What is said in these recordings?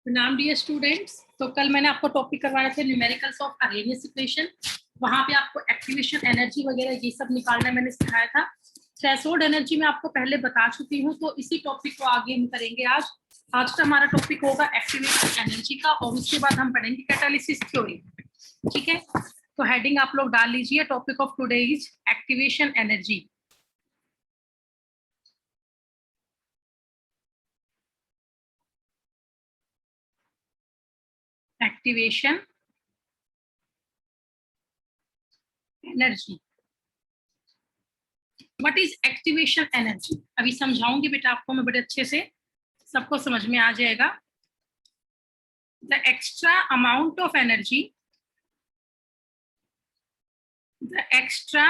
नाम dear students. तो कल मैंने आपको टॉपिक करवाया था न्यूमेरिकल्स ऑफ अरेनियस इक्वेशन। वहां पे आपको एक्टिवेशन एनर्जी वगैरह ये सब निकालना मैंने सिखाया था। थ्रेशोल्ड एनर्जी में आपको पहले बता चुकी हूँ, तो इसी टॉपिक को आगे हम करेंगे आज। आज का हमारा टॉपिक होगा एक्टिवेशन एनर्जी का, और उसके बाद हम पढ़ेंगे कैटालिसिस थ्योरी। ठीक है, तो हेडिंग आप लोग डाल लीजिए, topic of today is activation energy. Activation energy. What is activation energy? अभी समझाऊंगी बेटा आपको मैं बड़े अच्छे से, सबको समझ में आ जाएगा। The extra amount of energy, the extra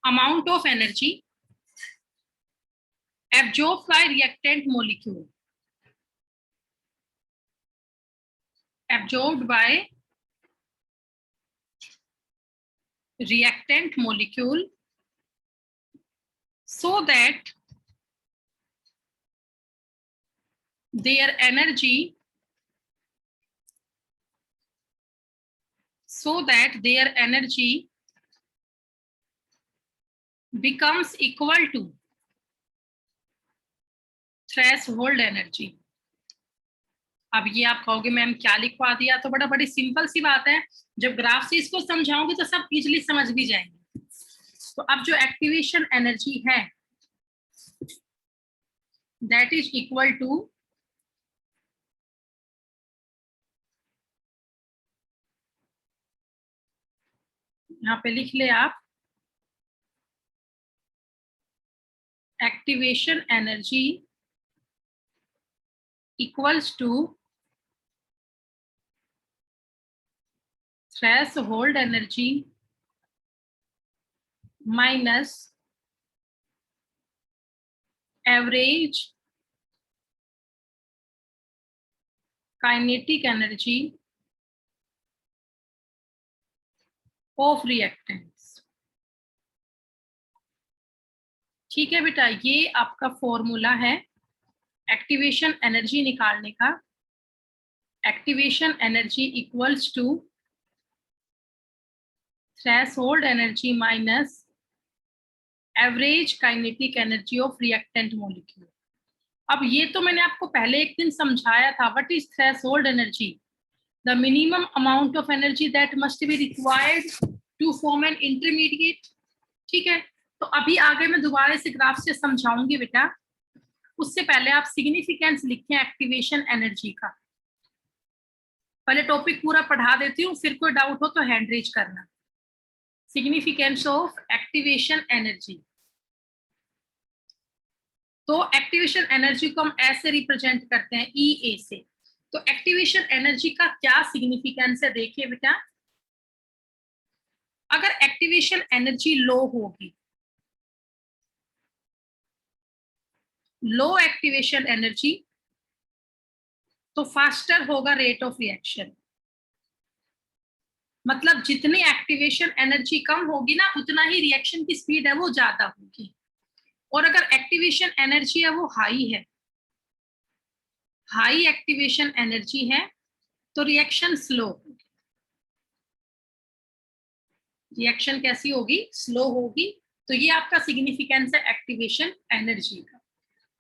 amount of energy absorbed by reactant molecule, absorbed by reactant molecule, so that their energy becomes equal to threshold energy। अब ये आप कहोगे मैम क्या लिखवा दिया, तो बड़ी सिंपल सी बात है। जब ग्राफ से इसको समझाऊंगी तो सब इजीली समझ भी जाएंगे। तो अब जो एक्टिवेशन एनर्जी है दैट इज इक्वल टू यहाँ पे लिख ले आप, activation energy equals to threshold energy minus average kinetic energy of reactants. ठीक है बेटा, ये आपका फॉर्मूला है एक्टिवेशन एनर्जी निकालने का। Activation energy equals to threshold energy minus average kinetic energy of reactant molecule. अब ये तो मैंने आपको पहले एक दिन समझाया था। What is threshold energy? The minimum amount of energy that must be required to form an intermediate. ठीक है, तो अभी आगे मैं दोबारा से ग्राफ से समझाऊंगी बेटा। उससे पहले आप सिग्निफिकेंस लिखें एक्टिवेशन एनर्जी का। पहले टॉपिक पूरा पढ़ा देती हूँ, फिर कोई डाउट हो तो हैंड रेज करना। Significance of activation energy. तो एक्टिवेशन एनर्जी को हम ऐसे रिप्रेजेंट करते हैं ई ए से। तो एक्टिवेशन एनर्जी का क्या सिग्निफिकेंस है देखिए बेटा। अगर एक्टिवेशन एनर्जी लो होगी, लो एक्टिवेशन एनर्जी, तो फास्टर होगा रेट ऑफ रिएक्शन। मतलब जितनी एक्टिवेशन एनर्जी कम होगी ना, उतना ही रिएक्शन की स्पीड है वो ज्यादा होगी। और अगर एक्टिवेशन एनर्जी है वो हाई है, हाई एक्टिवेशन एनर्जी है, तो रिएक्शन स्लो होगी। रिएक्शन कैसी होगी? स्लो होगी। तो ये आपका सिग्निफिकेंस है एक्टिवेशन एनर्जी का।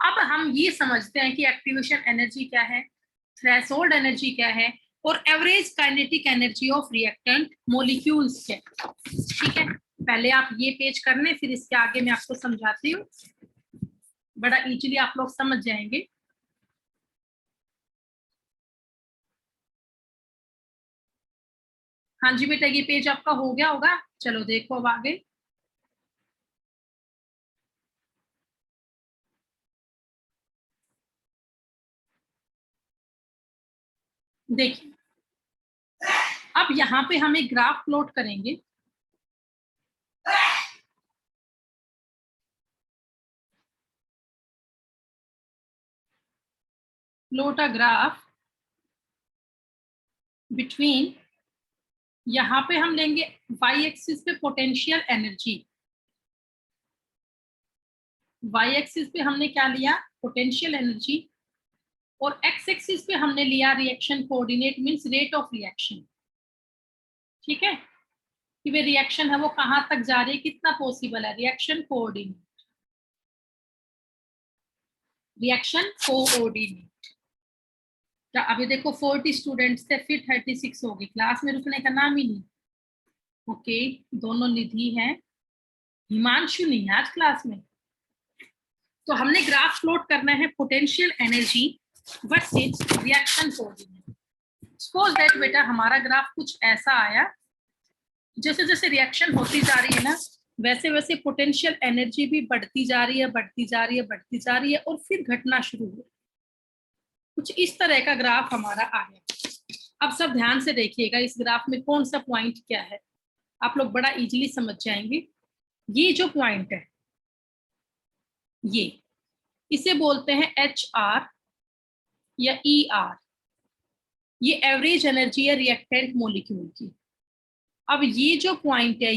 अब हम ये समझते हैं कि एक्टिवेशन एनर्जी क्या है, थ्रेशोल्ड एनर्जी क्या है, और average kinetic energy of reactant molecules क्या है। ठीक है, पहले आप ये पेज करने, फिर इसके आगे मैं आपको समझाती हूँ, बड़ा इजीली आप लोग समझ जाएंगे। हाँ जी बेटा, ये पेज आपका हो गया होगा। चलो देखो अब आगे। देखिए, अब यहाँ पे हम एक ग्राफ प्लॉट करेंगे। प्लॉट अ ग्राफ बिटवीन, यहाँ पे हम लेंगे वाई एक्सिस पे पोटेंशियल एनर्जी। वाई एक्सिस पे हमने क्या लिया? Potential energy. और एक्स एक्सिस पे हमने लिया reaction coordinate means rate of reaction. ठीक है, कि वे रिएक्शन है वो कहां तक जा रही है, कितना पॉसिबल है, रिएक्शन कोऑर्डिनेट, रिएक्शन कोऑर्डिनेट। अभी देखो 40 स्टूडेंट्स थे, फिर 36 हो गई, क्लास में रुकने का नाम ही नहीं। ओके, दोनों निधि हैं, हिमांशु नहीं है आज क्लास में। तो हमने ग्राफ प्लॉट करना है potential energy versus reaction coordinate. Suppose that बेटा हमारा ग्राफ कुछ ऐसा आया, जैसे जैसे रिएक्शन होती जा रही है ना, वैसे वैसे पोटेंशियल एनर्जी भी बढ़ती जा रही है, बढ़ती जा रही है, बढ़ती जा रही है, और फिर घटना शुरू हो। कुछ इस तरह का ग्राफ हमारा आया। अब सब ध्यान से देखिएगा, इस ग्राफ में कौन सा पॉइंट क्या है, आप लोग बड़ा इजीली समझ जाएंगे। ये जो पॉइंट है, ये इसे बोलते हैं एच आर या ई आर। ये एवरेज एनर्जी है रिएक्टेंट मॉलिक्यूल की। अब ये जो पॉइंट है,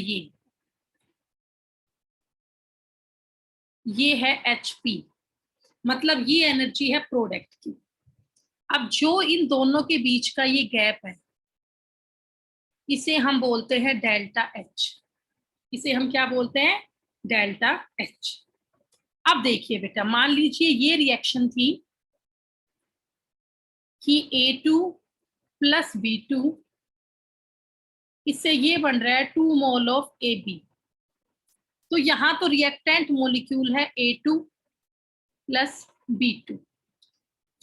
ये है एच पी, मतलब ये एनर्जी है प्रोडक्ट की। अब जो इन दोनों के बीच का ये गैप है, इसे हम बोलते हैं डेल्टा एच। इसे हम क्या बोलते हैं, डेल्टा एच। अब देखिए बेटा, मान लीजिए ये रिएक्शन थी कि A2 प्लस B2, इससे ये बन रहा है 2 मोल ऑफ AB। तो यहां तो रिएक्टेंट मॉलिक्यूल है A2 प्लस B2,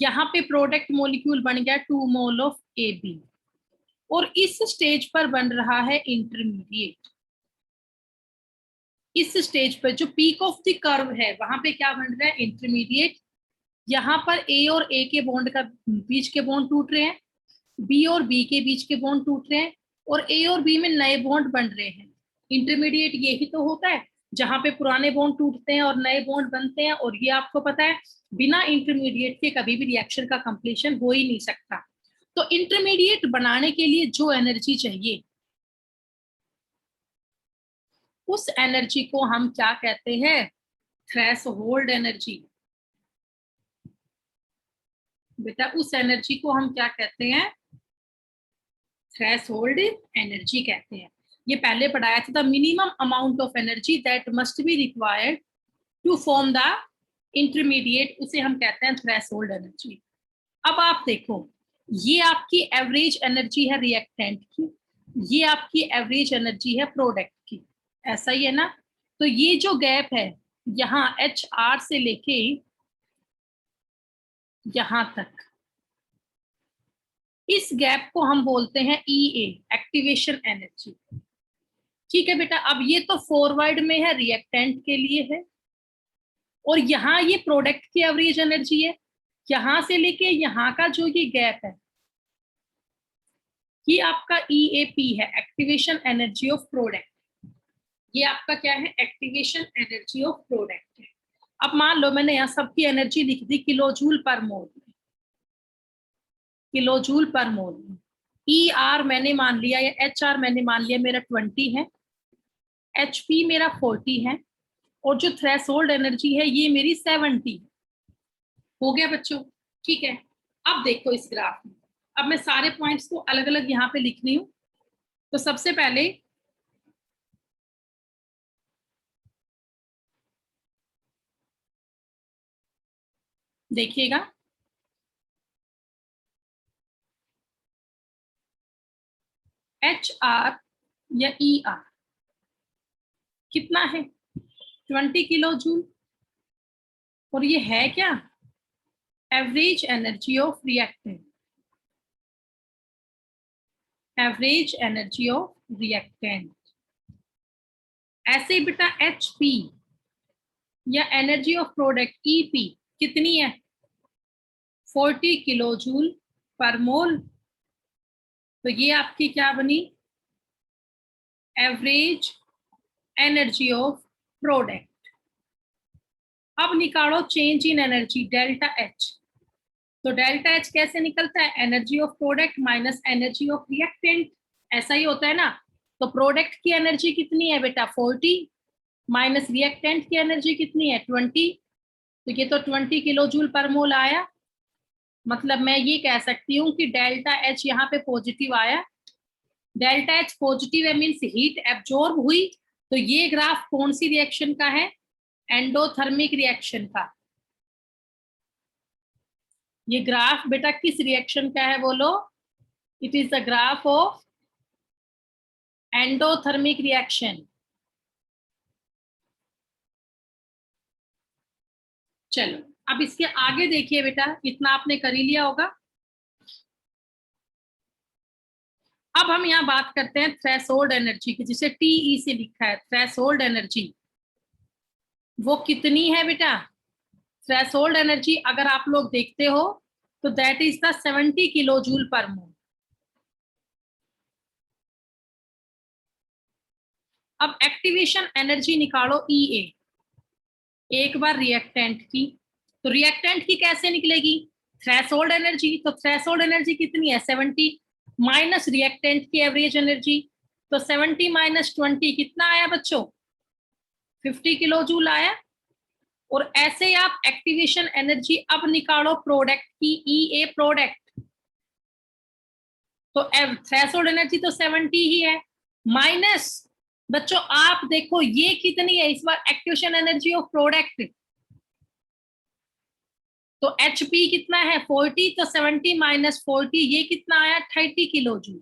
यहाँ पे प्रोडक्ट मॉलिक्यूल बन गया 2 मोल ऑफ AB, और इस स्टेज पर बन रहा है इंटरमीडिएट। इस स्टेज पर जो पीक ऑफ द कर्व है, वहां पे क्या बन रहा है, इंटरमीडिएट। यहाँ पर A और A के बॉन्ड का बीच के बॉन्ड टूट रहे हैं, B और B के बीच के बॉन्ड टूट रहे हैं, और A और B में नए बॉन्ड बन रहे हैं। इंटरमीडिएट यही तो होता है, जहां पे पुराने बॉन्ड टूटते हैं और नए बॉन्ड बनते हैं। और ये आपको पता है, बिना इंटरमीडिएट के कभी भी रिएक्शन का कंप्लीशन हो ही नहीं सकता। तो इंटरमीडिएट बनाने के लिए जो एनर्जी चाहिए, उस एनर्जी को हम क्या कहते हैं, थ्रेशोल्ड एनर्जी। बेटा उस एनर्जी को हम क्या कहते हैं, थ्रेशोल्ड एनर्जी कहते हैं। ये पहले पढ़ाया था, the minimum amount of energy that must be required to form the intermediate, उसे हम कहते हैं थ्रेशोल्ड एनर्जी। अब आप देखो, ये आपकी एवरेज एनर्जी है रिएक्टेंट की, ये आपकी एवरेज एनर्जी है प्रोडक्ट की, ऐसा ही है ना। तो ये जो गैप है यहाँ एच आर से लेके यहां तक, इस गैप को हम बोलते हैं EA, एक्टिवेशन एनर्जी। ठीक है बेटा, अब ये तो फॉरवर्ड में है, रिएक्टेंट के लिए है, और यहाँ ये प्रोडक्ट की एवरेज एनर्जी है। यहां से लेके यहाँ का जो ये गैप है, ये आपका EAP है, एक्टिवेशन एनर्जी ऑफ प्रोडक्ट। ये आपका क्या है, एक्टिवेशन एनर्जी ऑफ प्रोडक्ट है। अब मान लो मैंने यहाँ सबकी एनर्जी लिख दी किलो जूल पर मोल में, किलो जूल पर मोल में। ER मैंने मान लिया, या HR मैंने मान लिया मेरा 20 है, HP मेरा 40 है, और जो थ्रेशोल्ड एनर्जी है ये मेरी 70 है। हो गया बच्चों, ठीक है। अब देखो इस ग्राफ में, अब मैं सारे पॉइंट्स को अलग अलग यहाँ पे लिख रही हूँ। तो सबसे पहले देखिएगा, HR या ER कितना है, 20 किलो जूल, और ये है क्या, average energy of reactant, average energy of reactant. ऐसे बेटा HP या एनर्जी ऑफ प्रोडक्ट EP कितनी है, 40 किलो जूल पर मोल। तो ये आपकी क्या बनी, एवरेज एनर्जी ऑफ प्रोडक्ट। अब निकालो change in energy delta H. तो डेल्टा एच कैसे निकलता है, energy of product minus energy of reactant, ऐसा ही होता है ना। तो प्रोडक्ट की एनर्जी कितनी है बेटा 40, माइनस रिएक्टेंट की एनर्जी कितनी है 20। तो ये तो 20 किलो जूल पर मोल आया, मतलब मैं ये कह सकती हूँ कि डेल्टा एच यहाँ पे पॉजिटिव आया, डेल्टा एच पॉजिटिव है मीन्स हीट एब्जॉर्ब हुई। तो ये ग्राफ कौन सी रिएक्शन का है? एंडोथर्मिक रिएक्शन का। ये ग्राफ बेटा किस रिएक्शन का है बोलो? It is the graph of endothermic reaction. चलो अब इसके आगे देखिए बेटा, इतना आपने कर ही लिया होगा। अब हम यहाँ बात करते हैं थ्रेशोल्ड एनर्जी की, जिसे टीई से लिखा है थ्रेशोल्ड एनर्जी। वो कितनी है बेटा? थ्रेशोल्ड एनर्जी अगर आप लोग देखते हो तो that is the 70 kilo joule per mole. अब एक्टिवेशन एनर्जी निकालो ई ए, एक बार रिएक्टेंट की। तो रिएक्टेंट की कैसे निकलेगी? थ्रेशोल्ड एनर्जी, तो थ्रेशोल्ड एनर्जी कितनी है? 70 माइनस रिएक्टेंट की एवरेज एनर्जी। तो 70 माइनस 20 कितना आया बच्चों? 50 किलो जूल आया। और ऐसे ही आप एक्टिवेशन एनर्जी अब निकालो प्रोडक्ट की, ई ए प्रोडक्ट। तो थ्रेशोल्ड एनर्जी तो 70 ही है, माइनस बच्चों आप देखो ये कितनी है इस बार एक्टिवेशन एनर्जी ऑफ प्रोडक्ट। तो HP कितना है? 40। तो 70 माइनस 40 ये कितना आया? 30 किलो जूल।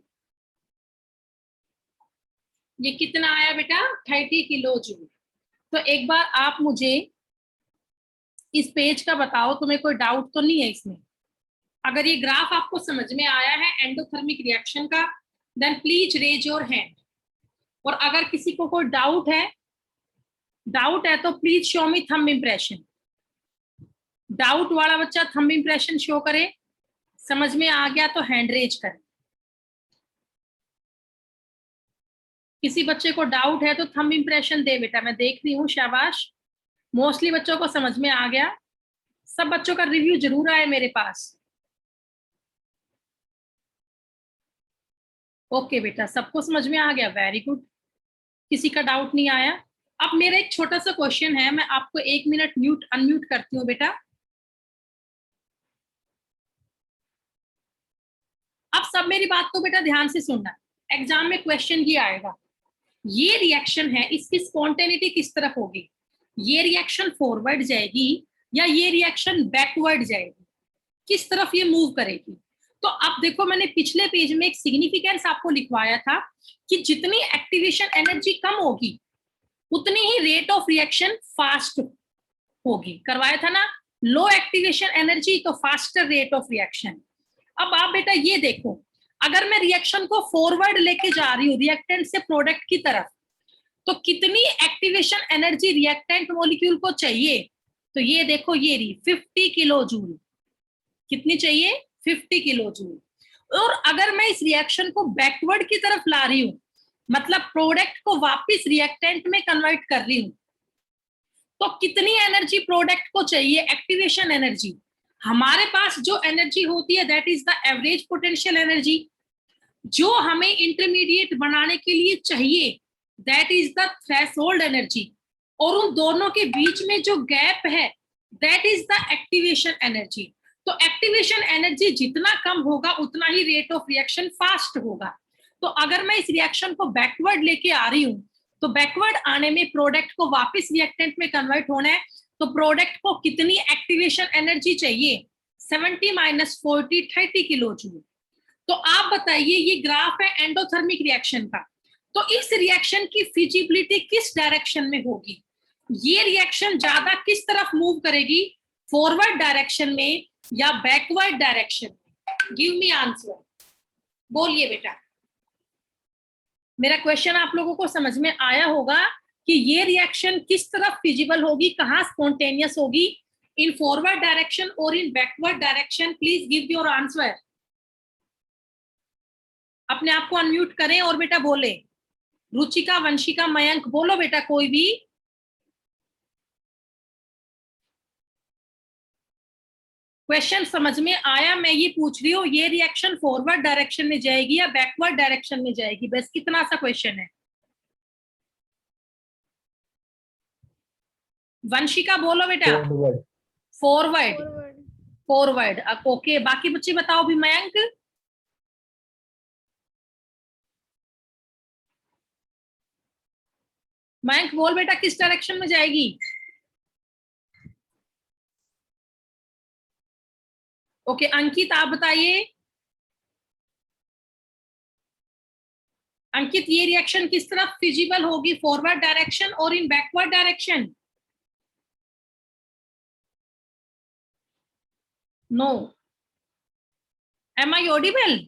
ये कितना आया बेटा? 30 किलो जूल। तो एक बार आप मुझे इस पेज का बताओ, तुम्हें कोई डाउट तो नहीं है इसमें? अगर ये ग्राफ आपको समझ में आया है एंडोथर्मिक रिएक्शन का, then please raise your hand. और अगर किसी को कोई डाउट है तो please show me thumb impression. Doubt वाला बच्चा थंब इंप्रेशन शो करे, समझ में आ गया तो हैंड रेज करे। किसी बच्चे को डाउट है तो थंब इंप्रेशन दे बेटा, मैं देख रही हूँ, शाबाश। मोस्टली बच्चों को समझ में आ गया। सब बच्चों का रिव्यू जरूर आए मेरे पास। ओके बेटा, सबको समझ में आ गया, वेरी गुड। किसी का डाउट नहीं आया। अब मेरा एक छोटा सा क्वेश्चन है, मैं आपको 1 मिनट म्यूट अनम्यूट करती हूँ बेटा। अब सब मेरी बात को बेटा ध्यान से सुनना, एग्जाम में क्वेश्चन ये आएगा, ये रिएक्शन है इसकी स्पॉन्टेनिटी किस तरफ होगी? ये रिएक्शन फॉरवर्ड जाएगी या ये रिएक्शन बैकवर्ड जाएगी? किस तरफ ये मूव करेगी? तो अब देखो मैंने पिछले पेज में एक सिग्निफिकेंस आपको लिखवाया था कि जितनी एक्टिवेशन एनर्जी कम होगी उतनी ही रेट ऑफ रिएक्शन फास्ट होगी, करवाया था ना। लो एक्टिवेशन एनर्जी तो फास्टर रेट ऑफ रिएक्शन। अब आप बेटा ये देखो, अगर मैं रिएक्शन को फॉरवर्ड लेके जा रही हूँ रिएक्टेंट से प्रोडक्ट की तरफ, तो कितनी एक्टिवेशन एनर्जी रिएक्टेंट मॉलिक्यूल को चाहिए? तो ये देखो ये रही 50 किलो जूल। कितनी चाहिए? 50 किलो जूल। और अगर मैं इस रिएक्शन को बैकवर्ड की तरफ ला रही हूँ, मतलब प्रोडक्ट को वापस रिएक्टेंट में कन्वर्ट कर रही हूँ, तो कितनी एनर्जी प्रोडक्ट को चाहिए? Activation energy. हमारे पास जो एनर्जी होती है that is the average potential energy, जो हमें इंटरमीडिएट बनाने के लिए चाहिए that is the threshold energy. और उन दोनों के बीच में जो गैप है that is the activation energy. तो एक्टिवेशन एनर्जी जितना कम होगा उतना ही रेट ऑफ रिएक्शन फास्ट होगा। तो अगर मैं इस रिएक्शन को बैकवर्ड लेके आ रही हूँ, तो बैकवर्ड आने में प्रोडक्ट को वापस रिएक्टेंट में कन्वर्ट होना है, तो प्रोडक्ट को कितनी एक्टिवेशन एनर्जी चाहिए? 70 माइनस 40 30 किलो जूल। तो आप बताइए ये ग्राफ है एंडोथर्मिक रिएक्शन का, तो इस रिएक्शन की फिजिबिलिटी किस डायरेक्शन में होगी? ये रिएक्शन ज्यादा किस तरफ मूव करेगी? फॉरवर्ड डायरेक्शन में या बैकवर्ड डायरेक्शन में? गिव मी आंसर, बोलिए बेटा। मेरा क्वेश्चन आप लोगों को समझ में आया होगा कि ये रिएक्शन किस तरफ फिजिबल होगी, कहाँ स्पॉन्टेनियस होगी, इन फॉरवर्ड डायरेक्शन और in backward direction? Please give your answer. अपने आप को अनम्यूट करें और बेटा बोले। रुचिका, वंशिका, मयंक, बोलो बेटा कोई भी। क्वेश्चन समझ में आया? मैं ये पूछ रही हूँ ये रिएक्शन फॉरवर्ड डायरेक्शन में जाएगी या बैकवर्ड डायरेक्शन में जाएगी? बस कितना सा क्वेश्चन है। वंशिका बोलो बेटा। फॉरवर्ड। फॉरवर्ड। फॉरवर्ड। ओके, बाकी बच्चे बताओ भी। मयंक, मयंक बोल बेटा किस डायरेक्शन में जाएगी? ओके, अंकित आप बताइए। अंकित, ये रिएक्शन किस तरफ फिजिबल होगी? फॉरवर्ड डायरेक्शन और in backward direction? No. Am I audible?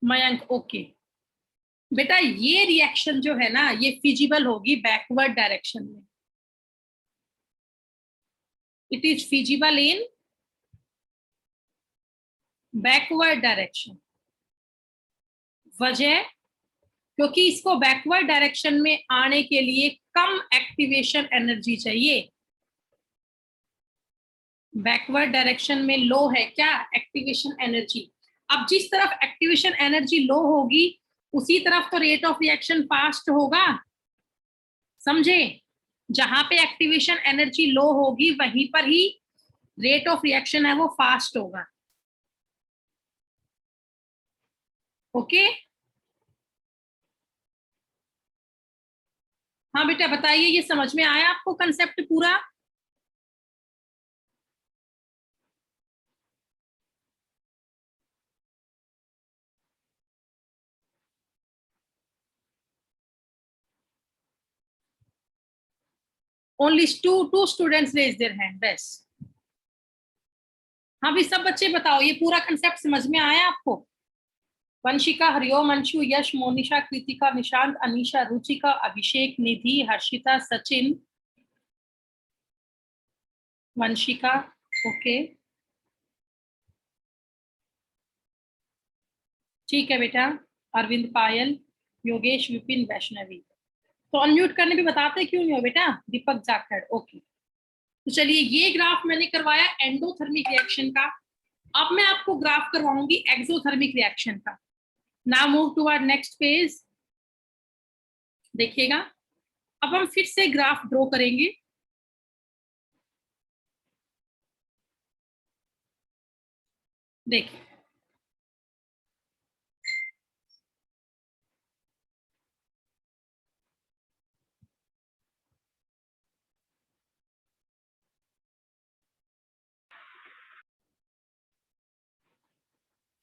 Mayank okay. बेटा ये रिएक्शन जो है ना, ये फिजिबल होगी बैकवर्ड डायरेक्शन में। It is feasible in backward direction. वजह, क्योंकि इसको बैकवर्ड डायरेक्शन में आने के लिए कम एक्टिवेशन एनर्जी चाहिए। बैकवर्ड डायरेक्शन में लो है क्या? Activation energy. अब जिस तरफ एक्टिवेशन एनर्जी लो होगी उसी तरफ तो रेट ऑफ रिएक्शन फास्ट होगा, समझे? जहां पे एक्टिवेशन एनर्जी लो होगी वहीं पर ही रेट ऑफ रिएक्शन है वो फास्ट होगा। ओके, हाँ बेटा बताइए, ये समझ में आया आपको कंसेप्ट पूरा? Only two students raise their hand, best. हाँ भी सब बच्चे बताओ, ये पूरा कंसेप्ट समझ में आया आपको? वंशिका, हरिओम, अंशु, यश, मोनिशा, कृतिका, निशांत, अनीशा, रुचिका, अभिषेक, निधि, हर्षिता, सचिन, वंशिका। ओके ठीक है बेटा। अरविंद, पायल, योगेश, विपिन, वैष्णवी। तो अनम्यूट करने भी बताते क्यों नहीं हो बेटा? दीपक जाखड़। ओके, तो चलिए ये ग्राफ मैंने करवाया एंडोथर्मिक रिएक्शन का। अब मैं आपको ग्राफ करवाऊंगी एक्सोथर्मिक रिएक्शन का। Now move to our next page. देखिएगा, अब हम फिर से ग्राफ ड्रॉ करेंगे। देखिए,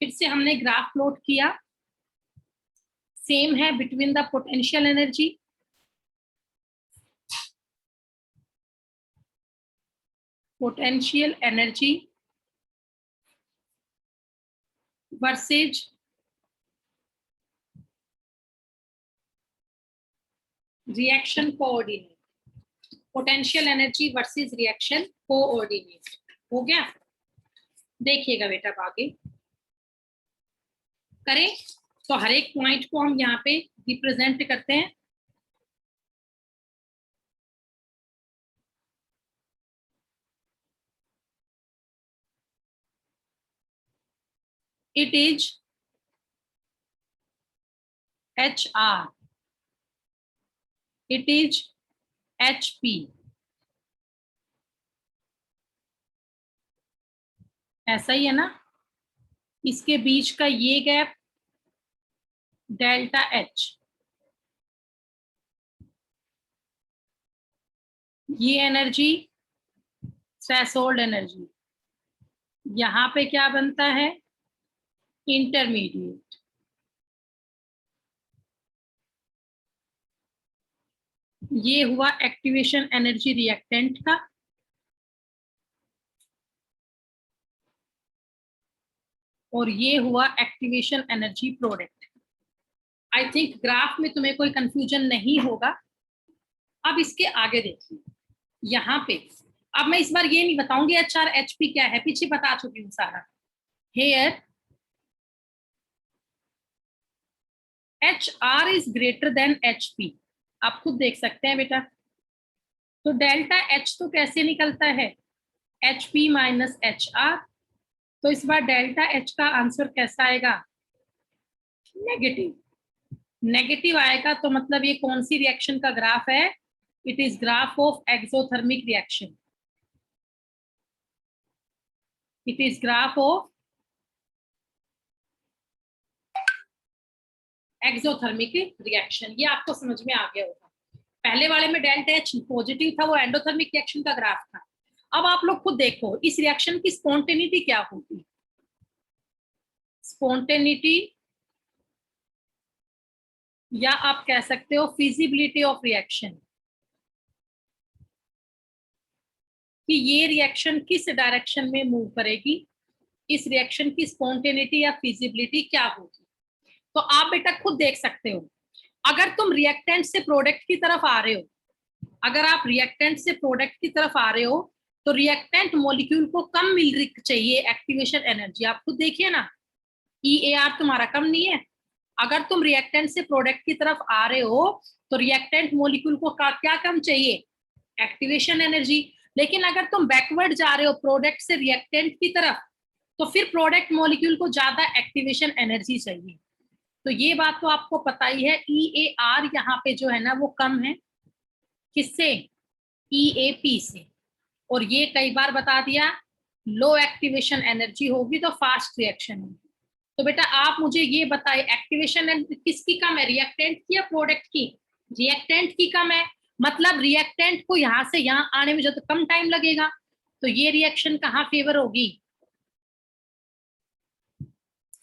फिर से हमने ग्राफ प्लॉट किया। सेम है between the potential energy versus reaction coordinate. Potential energy versus reaction coordinate. हो गया? देखिएगा बेटा, अब आगे करें तो हर एक पॉइंट को हम यहाँ पे रिप्रेजेंट करते हैं। It is HR, it is HP। ऐसा ही है ना? इसके बीच का ये गैप डेल्टा H, ये एनर्जी थ्रेशोल्ड एनर्जी। यहां पे क्या बनता है? इंटरमीडिएट। ये हुआ एक्टिवेशन एनर्जी रिएक्टेंट का, और ये हुआ activation energy product. I think graph में तुम्हें कोई कंफ्यूजन नहीं होगा। अब इसके आगे देखिए, यहाँ पे अब मैं इस बार ये नहीं बताऊंगी HR HP क्या है, पीछे बता चुकी हूँ सारा। Here HR is greater than HP, आप खुद देख सकते हैं बेटा। तो डेल्टा H तो कैसे निकलता है? HP minus HR। तो इस बार डेल्टा H का आंसर कैसा आएगा? नेगेटिव। नेगेटिव आएगा तो मतलब ये कौन सी रिएक्शन का ग्राफ है? It is graph of exothermic reaction. It is graph of exothermic reaction. ये आपको समझ में आ गया होगा। पहले वाले में डेल्टा एच पॉजिटिव था, वो एंडोथर्मिक रिएक्शन का ग्राफ था। अब आप लोग खुद देखो इस रिएक्शन की स्पॉन्टेनिटी क्या होगी। स्पॉन्टेनिटी या आप कह सकते हो फिजिबिलिटी ऑफ रिएक्शन, कि ये रिएक्शन किस डायरेक्शन में मूव करेगी, इस रिएक्शन की स्पॉन्टेनिटी या फिजिबिलिटी क्या होगी। तो आप बेटा खुद देख सकते हो, अगर तुम रिएक्टेंट से प्रोडक्ट की तरफ आ रहे हो, अगर आप रिएक्टेंट से प्रोडक्ट की तरफ आ रहे हो तो रिएक्टेंट मॉलिक्यूल को कम मिल चाहिए एक्टिवेशन एनर्जी। आप खुद देखिए ना, EAR तुम्हारा कम नहीं है। अगर तुम रिएक्टेंट से प्रोडक्ट की तरफ आ रहे हो तो रिएक्टेंट मॉलिक्यूल को क्या कम चाहिए? Activation energy. लेकिन अगर तुम बैकवर्ड जा रहे हो प्रोडक्ट से रिएक्टेंट की तरफ, तो फिर प्रोडक्ट मॉलिक्यूल को ज्यादा एक्टिवेशन एनर्जी चाहिए। तो ये बात तो आपको पता ही है, EAR यहाँ पे जो है ना वो कम है, किससे? EAP से। और ये कई बार बता दिया, लो एक्टिवेशन एनर्जी होगी तो फास्ट रिएक्शन होगी। तो बेटा आप मुझे ये बताए, एक्टिवेशन किसकी कम है, रिएक्टेंट की या प्रोडक्ट की? रिएक्टेंट की कम है, मतलब रिएक्टेंट को यहां से यहां आने में जो तो कम टाइम लगेगा। तो ये रिएक्शन कहाँ फेवर होगी?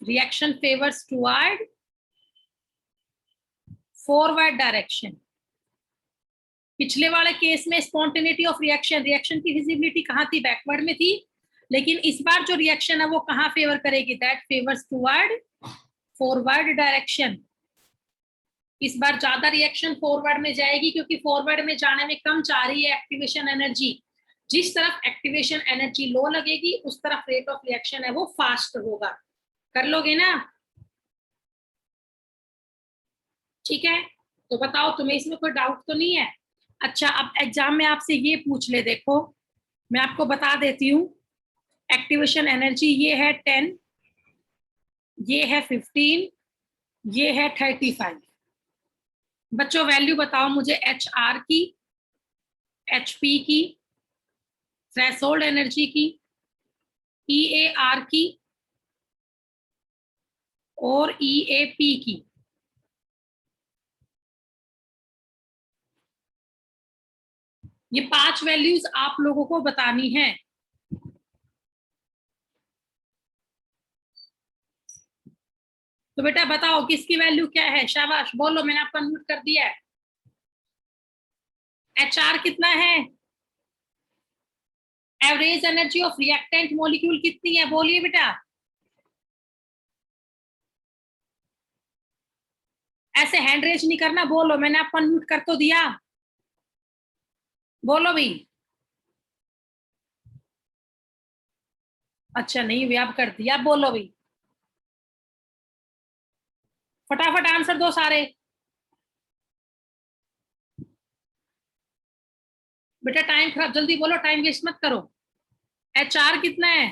Reaction favours toward forward direction. पिछले वाले केस में स्पॉन्टेनिटी ऑफ रिएक्शन, रिएक्शन की विजिबिलिटी कहाँ थी? बैकवर्ड में थी। लेकिन इस बार जो रिएक्शन है वो कहाँ फेवर करेगी? That favours toward forward direction. इस बार ज्यादा रिएक्शन फॉरवर्ड में जाएगी, क्योंकि फॉरवर्ड में जाने में कम चाह रही है एक्टिवेशन एनर्जी। जिस तरफ एक्टिवेशन एनर्जी लो लगेगी उस तरफ रेट ऑफ रिएक्शन है वो फास्ट होगा। कर लोगे ना? ठीक है, तो बताओ तुम्हें इसमें कोई डाउट तो नहीं है? अच्छा, अब एग्जाम में आपसे ये पूछ ले, देखो मैं आपको बता देती हूँ। एक्टिवेशन एनर्जी ये है 10, ये है 15, ये है 35। बच्चों वैल्यू बताओ मुझे HR की, HP की, थ्रेशोल्ड एनर्जी की, EAR की और EAP की। ये 5 वैल्यूज आप लोगों को बतानी है। तो बेटा बताओ किसकी वैल्यू क्या है? शाबाश, बोलो, मैंने आपको अनम्यूट कर दिया है। HR कितना है? Average energy of reactant molecule कितनी है? बोलिए बेटा, ऐसे हैंड रेज नहीं करना, बोलो, मैंने आपको अनम्यूट कर तो दिया, बोलो भाई। अच्छा नहीं हुई, अब कर दिया, बोलो भाई, फटाफट आंसर दो सारे। बेटा टाइम खराब, जल्दी बोलो, टाइम वेस्ट मत करो। HR कितना है?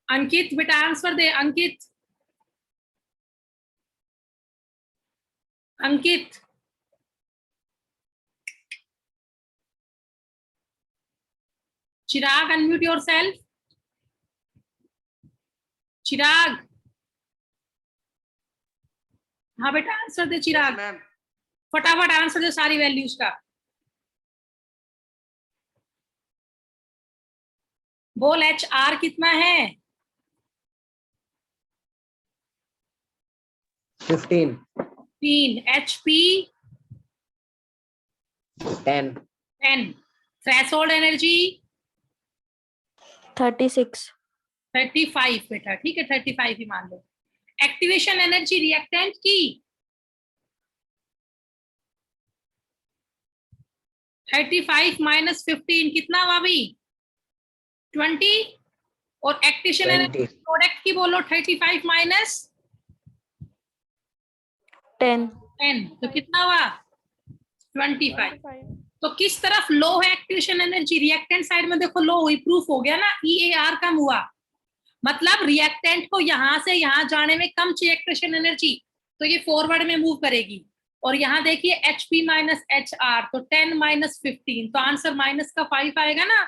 अंकित बेटा आंसर दे, अंकित, अंकित। चिराग अनम्यूट योरसेल्फ। चिराग, हाँ बेटा आंसर दे चिराग। मैम फटाफट आंसर दे सारी वैल्यूज का, बोल। HR कितना है? 15 3। HP 10 10। थ्रेशोल्ड एनर्जी 36 35 बेटा, ठीक है 35 ही मान लो। एक्टिवेशन एनर्जी रिएक्टेंट की 35 माइनस 15 कितना हुआ भाई? 20। और एक्टिवेशन एनर्जी 20 प्रोडक्ट की बोलो, 35 माइनस 10 10 तो कितना हुआ? 25। तो किस तरफ लो है एक्टिवेशन एनर्जी, रिएक्टेंट साइड में देखो लो हुई, प्रूफ हो गया ना, EAR कम हुआ, मतलब रिएक्टेंट को यहां से यहां जाने में कम चाहिए एक्टिवेशन एनर्जी, तो ये फॉरवर्ड में मूव करेगी। और यहाँ देखिए HP माइनस HR, तो 10 माइनस 15, तो आंसर माइनस का 5 आएगा ना।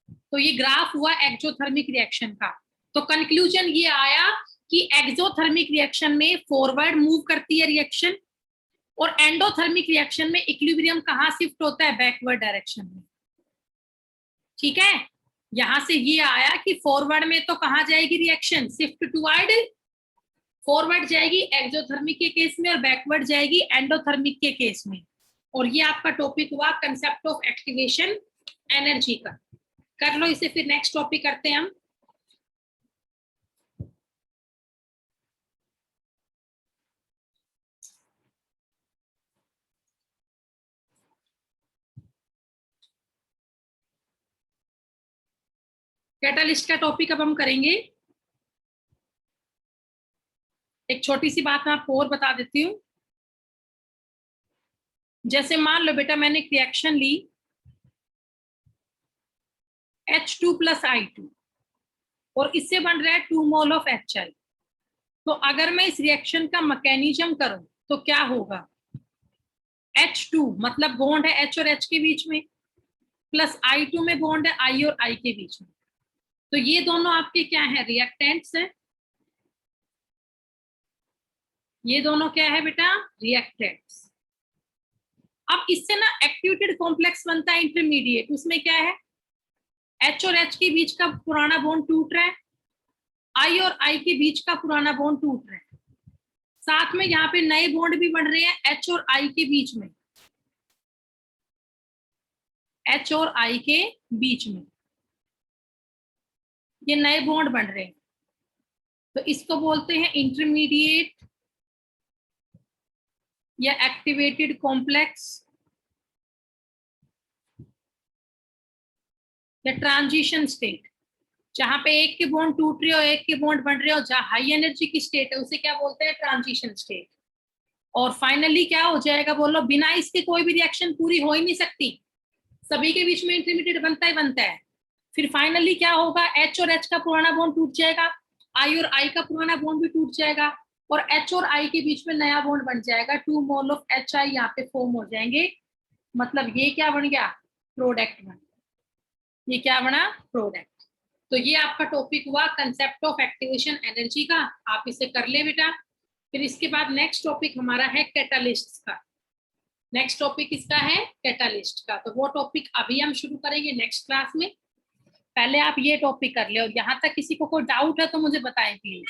तो ये ग्राफ हुआ एक्सोथर्मिक रिएक्शन का। तो कंक्लूजन ये आया कि एक्सोथर्मिक रिएक्शन में फॉरवर्ड मूव करती है रिएक्शन, और एंडोथर्मिक रिएक्शन में इक्विलिब्रियम कहाँ शिफ्ट होता है, बैकवर्ड डायरेक्शन में। ठीक है, यहां से ये आया कि फॉरवर्ड में तो कहाँ जाएगी रिएक्शन, शिफ्ट टुवर्ड, फॉरवर्ड जाएगी एक्सोथर्मिक के केस में और बैकवर्ड जाएगी एंडोथर्मिक के केस में। और ये आपका टॉपिक हुआ कंसेप्ट ऑफ एक्टिवेशन एनर्जी का। कर लो इसे, फिर नेक्स्ट टॉपिक करते हैं हम। कैटालिस्ट का टॉपिक अब हम करेंगे। एक छोटी सी बात मैं आपको और बता देती हूँ। जैसे मान लो बेटा मैंने एक रिएक्शन ली H2 प्लस I2 और इससे बन रहा है 2 मोल ऑफ HI। तो अगर मैं इस रिएक्शन का मैकेनिज्म करूं तो क्या होगा, H2 मतलब बॉन्ड है H और H के बीच में, प्लस I2 में बॉन्ड है I और I के बीच में। तो ये दोनों आपके क्या है, रिएक्टेंट्स हैं। ये दोनों क्या है बेटा, रिएक्टेंट्स। अब इससे ना एक्टिवेटेड कॉम्प्लेक्स बनता है इंटरमीडिएट, उसमें क्या है, H और H के बीच का पुराना बॉन्ड टूट रहा है, I और I के बीच का पुराना बॉन्ड टूट रहा है, साथ में यहाँ पे नए बॉन्ड भी बन रहे हैं H और I के बीच में, H और I के बीच में ये नए बॉन्ड बन रहे हैं। तो इसको बोलते हैं इंटरमीडिएट या एक्टिवेटेड कॉम्प्लेक्स या ट्रांजिशन स्टेट। जहां पे एक के बॉन्ड टूट रहे हो, एक के बॉन्ड बन रहे हो, जहां हाई एनर्जी की स्टेट है उसे क्या बोलते हैं, ट्रांजिशन स्टेट। और फाइनली क्या हो जाएगा बोलो, बिना इसके कोई भी रिएक्शन पूरी हो ही नहीं सकती, सभी के बीच में इंटरमीडिएट बनता ही बनता है। फिर फाइनली क्या होगा, H और H का पुराना बॉन्ड टूट जाएगा, I और I का पुराना बॉन्ड भी टूट जाएगा, और H और I के बीच में नया बॉन्ड बन जाएगा, 2 मोल ऑफ HI यहाँ पे फॉर्म हो जाएंगे। मतलब ये क्या बन गया, प्रोडक्ट बन, ये क्या बना, प्रोडक्ट। तो ये आपका टॉपिक हुआ कंसेप्ट ऑफ एक्टिवेशन एनर्जी का, आप इसे कर ले बेटा। फिर इसके बाद नेक्स्ट टॉपिक हमारा है कैटालिस्ट का। नेक्स्ट टॉपिक इसका है कैटालिस्ट का, तो वो टॉपिक अभी हम शुरू करेंगे नेक्स्ट क्लास में। पहले आप ये टॉपिक कर ले, और यहाँ तक किसी को कोई डाउट है तो मुझे बताएं प्लीज।